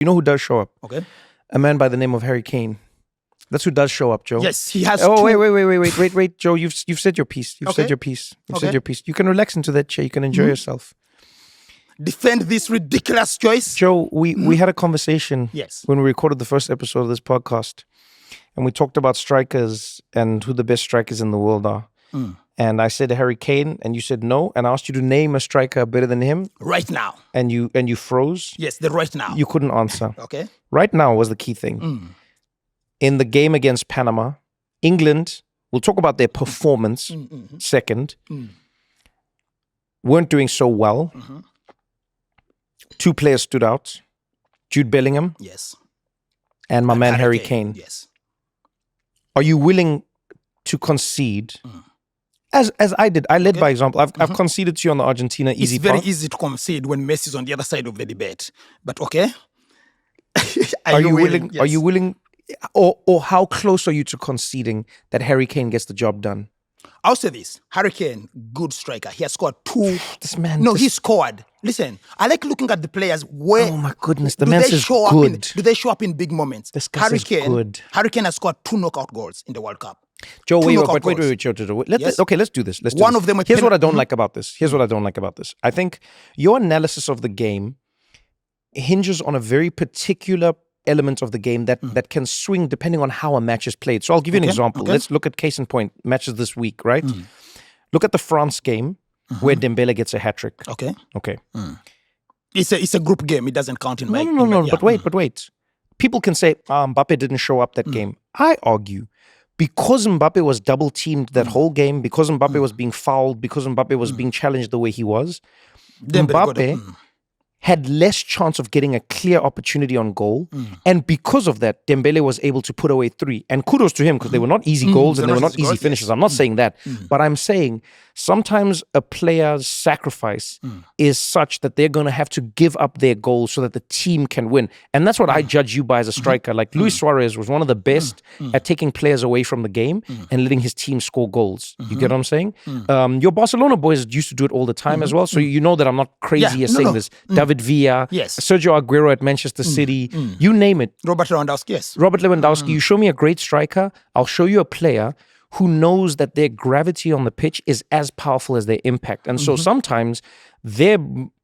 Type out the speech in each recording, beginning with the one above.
You know who does show up? Okay. A man by the name of Harry Kane. That's who does show up, Joe. Yes, he has. Oh, wait, Joe. You've said your piece. You've Okay. said your piece. You've Okay. said your piece. You can relax into that chair. You can enjoy yourself. Defend this ridiculous choice. Joe, we had a conversation Yes. when we recorded the first episode of this podcast, and we talked about strikers and who the best strikers in the world are. And I said Harry Kane, and you said no. And I asked you to name a striker better than him, Right now. and you froze. Yes, the right now. You couldn't answer. Okay. Right now was the key thing. In the game against Panama, England, we'll talk about their performance second, weren't doing so well. Two players stood out, Jude Bellingham Yes. and my man Harry Kane. Yes. Are you willing to concede? As I did, I led by example. I've conceded to you on the Argentina easy It's very part. easy to concede when Messi's on the other side of the debate. But okay. Are you willing? Yes. Are you willing? Or how close are you to conceding that Harry Kane gets the job done? I'll say this. Harry Kane, good striker. He has scored 2. This man. No, he scored. Listen, I like looking at the players where. Oh my goodness, the do man they says show good. Up do they show up in big moments? This guy says good. Harry Kane has scored 2 knockout goals in the World Cup. Joe, wait, knockout Joe. Yes. Okay, let's do this. One of them with Here's what I don't like about this. I think your analysis of the game hinges on a very particular element of the game that can swing depending on how a match is played. So I'll give you an example. Okay. Let's look at case in point matches this week, right? Look at the France game where Dembele gets a hat trick. Okay. Okay. It's a group game. It doesn't count in my. No. But wait. People can say Mbappe didn't show up that game. I argue because Mbappe was double teamed that whole game, because Mbappe was being fouled, because Mbappe was being challenged the way he was, Mbappe had less chance of getting a clear opportunity on goal. And because of that, Dembele was able to put away 3. And kudos to him because they were not easy goals and they were not easy finishes. I'm not saying that. But I'm saying sometimes a player's sacrifice is such that they're going to have to give up their goals so that the team can win. And that's what I judge you by as a striker. Like Luis Suarez was one of the best at taking players away from the game and letting his team score goals. You get what I'm saying? Your Barcelona boys used to do it all the time as well. So you know that I'm not crazy as saying this. David Villa, Yes. Sergio Aguero at Manchester City, you name it. Robert Lewandowski, yes. Robert Lewandowski, you show me a great striker, I'll show you a player who knows that their gravity on the pitch is as powerful as their impact. And so sometimes their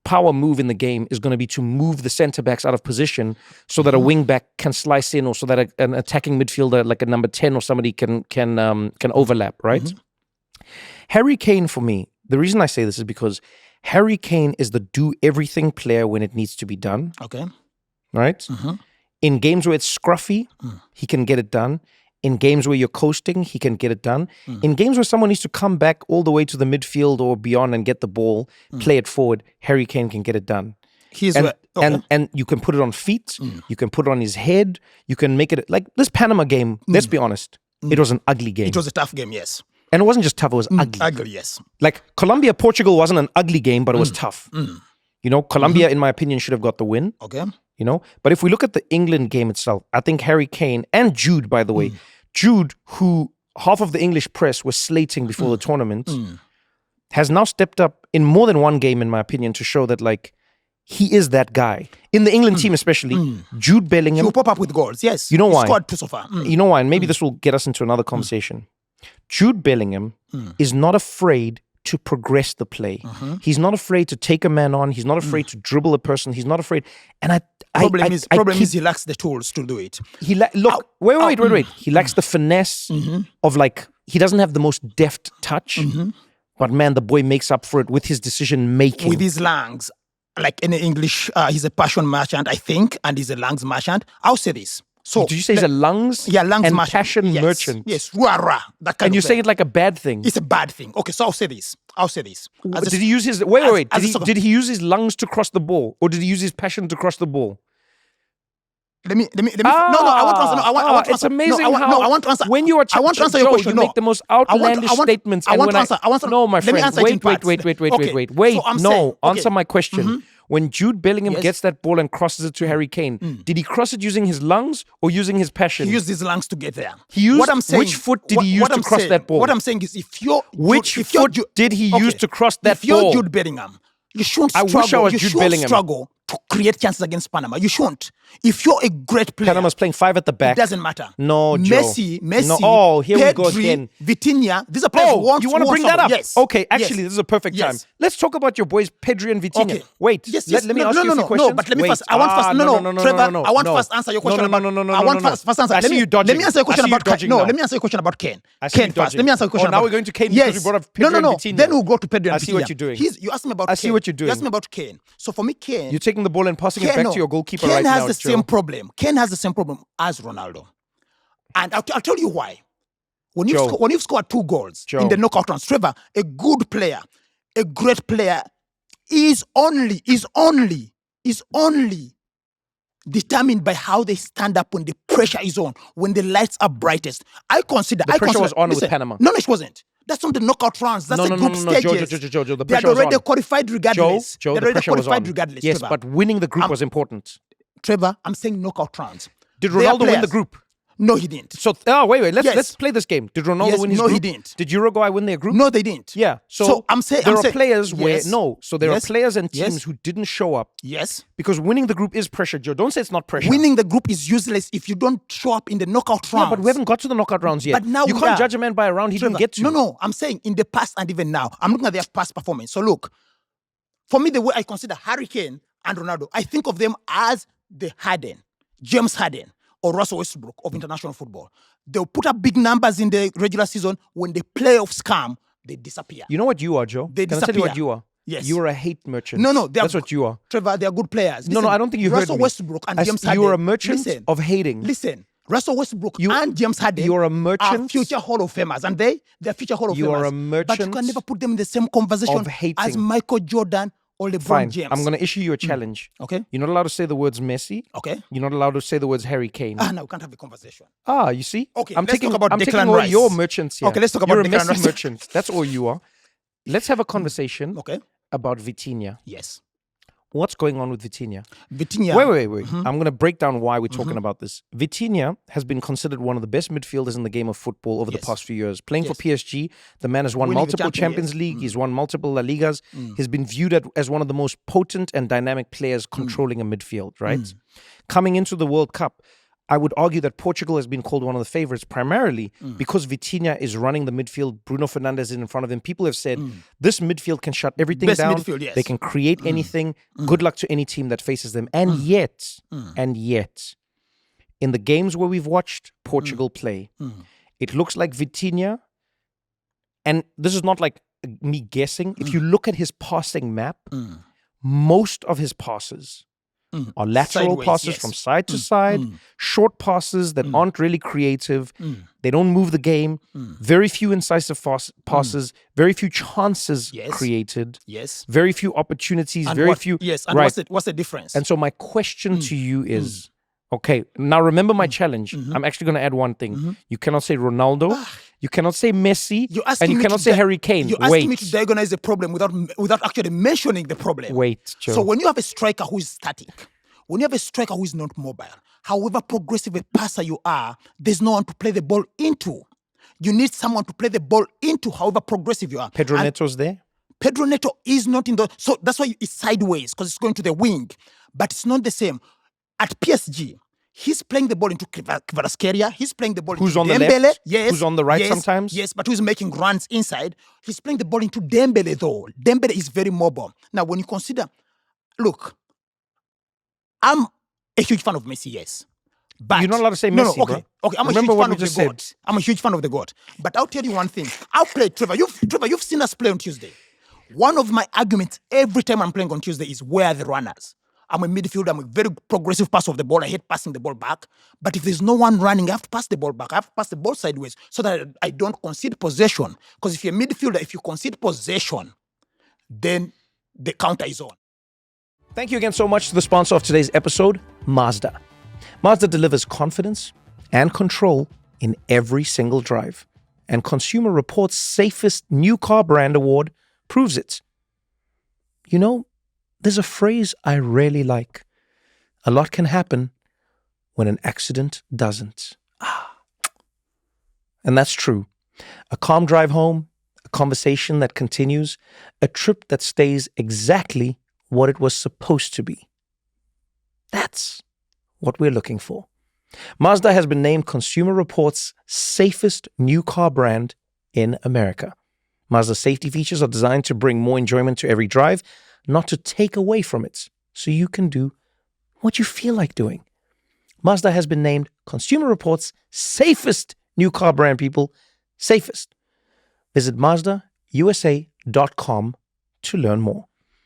power move in the game is going to be to move the centre backs out of position so that a wing back can slice in or so that an attacking midfielder like a number 10 or somebody can overlap, right? Harry Kane, for me, the reason I say this is because Harry Kane is the do-everything player when it needs to be done. Okay. Right? In games where it's scruffy, he can get it done. In games where you're coasting, he can get it done. In games where someone needs to come back all the way to the midfield or beyond and get the ball, play it forward, Harry Kane can get it done. And you can put it on feet, you can put it on his head, you can make it like this Panama game, let's be honest, it was an ugly game. It was a tough game, yes. And it wasn't just tough, it was ugly. Ugly, yes. Like Colombia-Portugal wasn't an ugly game, but it was tough. You know, Colombia, in my opinion, should have got the win. Okay. You know, but if we look at the England game itself, I think Harry Kane and Jude, by the way, Jude, who half of the English press was slating before the tournament, has now stepped up in more than one game, in my opinion, to show that like he is that guy. In the England team especially, Jude Bellingham. He will pop up with goals, yes. You know why? He scored 2 so far. You know why? And maybe this will get us into another conversation. Jude Bellingham is not afraid to progress the play. He's not afraid to take a man on. He's not afraid to dribble a person. He's not afraid. And Problem is he lacks the tools to do it. Wait. He lacks the finesse of like, he doesn't have the most deft touch. But man, the boy makes up for it with his decision making. With his lungs. Like in English, he's a passion merchant, I think, and he's a lungs merchant. I'll say this. So, did you say he's a lungs? Yeah, lungs and merchant. passion merchant? Yes, rah. That kind and of you player. say it like a bad thing. It's a bad thing. Okay, so I'll say this. Did he use his Did he use his lungs to cross the ball, or did he use his passion to cross the ball? Let me. I want to answer. I want to it's answer. amazing I want to answer. When you are, I want to answer your question. You make the most outlandish statements. I want to answer. No, my friend. Wait. Answer my question. When Jude Bellingham gets that ball and crosses it to Harry Kane, did he cross it using his lungs or using his passion? He used his lungs to get there. Which foot did he use to cross that ball? What I'm saying is, which foot did he use to cross that ball? If you're Jude Bellingham, you shouldn't struggle. I wish I was Jude Bellingham. Struggle to create chances against Panama. You shouldn't. If you're a great player, Panama's playing 5 at the back. it doesn't matter. No, Joe. Messi, No. Oh, here we go Pedri, again. Vitinha. These are players who want you want to bring that up? Yes. Okay, actually, this is a perfect time. Yes. Let's talk about your boys, Pedri and Vitinha. Okay. Wait, Yes, let me ask you a few questions. No, but let me Wait. first. I want first. Trevor. I want first answer your question. No. I want first answer. I see you dodging. Let me answer your question about Kane. No, now. let me answer your question about Kane. I see you Kane first. dodging. Let me answer your question. Now about we're going to Kane yes. because we brought up Pedri and Vitinha. Then we'll go to Pedri and Vitinha. I see what you're doing. You asked me about Kane. I see what you're doing. You asked me about Kane. So for me, Kane. You're taking the ball and passing it back to your goalkeeper right Kane now, has the Joe. same problem. Kane has the same problem as Ronaldo. And I'll tell you why. When you've scored 2 goals in the knockout rounds, Trevor, a good player, a great player, is only determined by how they stand up when the pressure is on, when the lights are brightest. The pressure was on with Panama. No, it wasn't. That's not the knockout rounds. That's the group stages. Joe, the they pressure had already was on. qualified regardless. Joe, the pressure was on. Yes, Trevor. but winning the group was important. Trevor, I'm saying knockout rounds. Did Ronaldo win the group? No, he didn't. So, wait. Let's play this game. Did Ronaldo win his group? No, he didn't. Did Uruguay win their group? No, they didn't. Yeah. So I'm saying there are players where there are players and teams Yes. who didn't show up. Yes. Because winning the group is pressure, Joe. Don't say it's not pressure. Winning the group is useless if you don't show up in the knockout rounds. Yeah, but we haven't got to the knockout rounds yet. But now you can't judge a man by a round he didn't get to. No. I'm saying in the past and even now. I'm looking at their past performance. So look, for me, the way I consider Harry Kane and Ronaldo, I think of them as the Harden, James Harden, or Russell Westbrook of international football. They'll put up big numbers in the regular season. When the playoffs come, they disappear. You know what you are, Joe? They Can disappear. I tell you what you are? Yes. You are a hate merchant. No. That's what you are. Trevor, they are good players. No, I don't think you heard me. Russell Westbrook and James Harden. You are a merchant of hating. Listen. Russell Westbrook and James Harden you are a merchant are future Hall of Famers. And they're future Hall of Famers. You are a merchant but you can never put them in the same conversation of hating. as Michael Jordan or LeBron James. I'm going to issue you a challenge. Okay. You're not allowed to say the words Messi. Okay. You're not allowed to say the words Harry Kane. No, we can't have a conversation. You see? Okay, I'm let's taking talk about I'm Declan taking all Rice. your merchants here. Okay, let's talk about You're a Declan Messi Rice. merchant. That's all you are. Let's have a conversation about Vitinha. Yes. What's going on with Vitinha? Wait. I'm going to break down why we're talking about this. Vitinha has been considered one of the best midfielders in the game of football over the past few years. Playing for PSG, the man has won multiple Champions League. He's won multiple La Ligas. He's been viewed as one of the most potent and dynamic players controlling a midfield, right? Coming into the World Cup, I would argue that Portugal has been called one of the favorites primarily because Vitinha is running the midfield. Bruno Fernandes is in front of him. People have said this midfield can shut everything down. Midfield, yes. They can create anything. Good luck to any team that faces them. And yet, in the games where we've watched Portugal play, it looks like Vitinha, and this is not like me guessing. If you look at his passing map, most of his passes are lateral passes from side to side, short passes that aren't really creative. They don't move the game. Very few incisive passes, very few chances created. Yes. Very few opportunities, And very what- few. Yes. And right. what's the difference? And so my question to you is, okay, now remember my challenge. I'm actually going to add one thing. You cannot say Ronaldo. You cannot say Messi. And you cannot say Harry Kane. You're asking me to diagnose the problem without actually mentioning the problem. Wait, Joe. So when you have a striker who is static, when you have a striker who is not mobile, however progressive a passer you are, there's no one to play the ball into. You need someone to play the ball into, however progressive you are. Pedro Neto's there? Pedro Neto is not in the... So that's why it's sideways, because it's going to the wing. But it's not the same. At PSG, he's playing the ball into Kvaratskhelia. He's playing the ball Who's into on Dembele. the left? Yes. Who's on the right sometimes? Yes, but who's making runs inside. He's playing the ball into Dembele, though. Dembele is very mobile. Now, when you consider... Look, I'm a huge fan of Messi, yes. But you're not allowed to say Messi, okay. I'm Remember a huge what fan we of the just said. God. I'm a huge fan of the God. But I'll tell you one thing. I'll play Trevor. You've seen us play on Tuesday. One of my arguments every time I'm playing on Tuesday is where are the runners? I'm a midfielder. I'm a very progressive passer of the ball. I hate passing the ball back. But if there's no one running, I have to pass the ball back. I have to pass the ball sideways so that I don't concede possession. Because if you're a midfielder, if you concede possession, then the counter is on. Thank you again so much to the sponsor of today's episode, Mazda. Mazda delivers confidence and control in every single drive. And Consumer Reports' safest new car brand award proves it. You know, there's a phrase I really like. A lot can happen when an accident doesn't. And that's true. A calm drive home, a conversation that continues, a trip that stays exactly what it was supposed to be. That's what we're looking for. Mazda has been named Consumer Reports' safest new car brand in America. Mazda's safety features are designed to bring more enjoyment to every drive, not to take away from it, so you can do what you feel like doing. Mazda has been named Consumer Reports' safest new car brand, people. Safest. Visit MazdaUSA.com to learn more.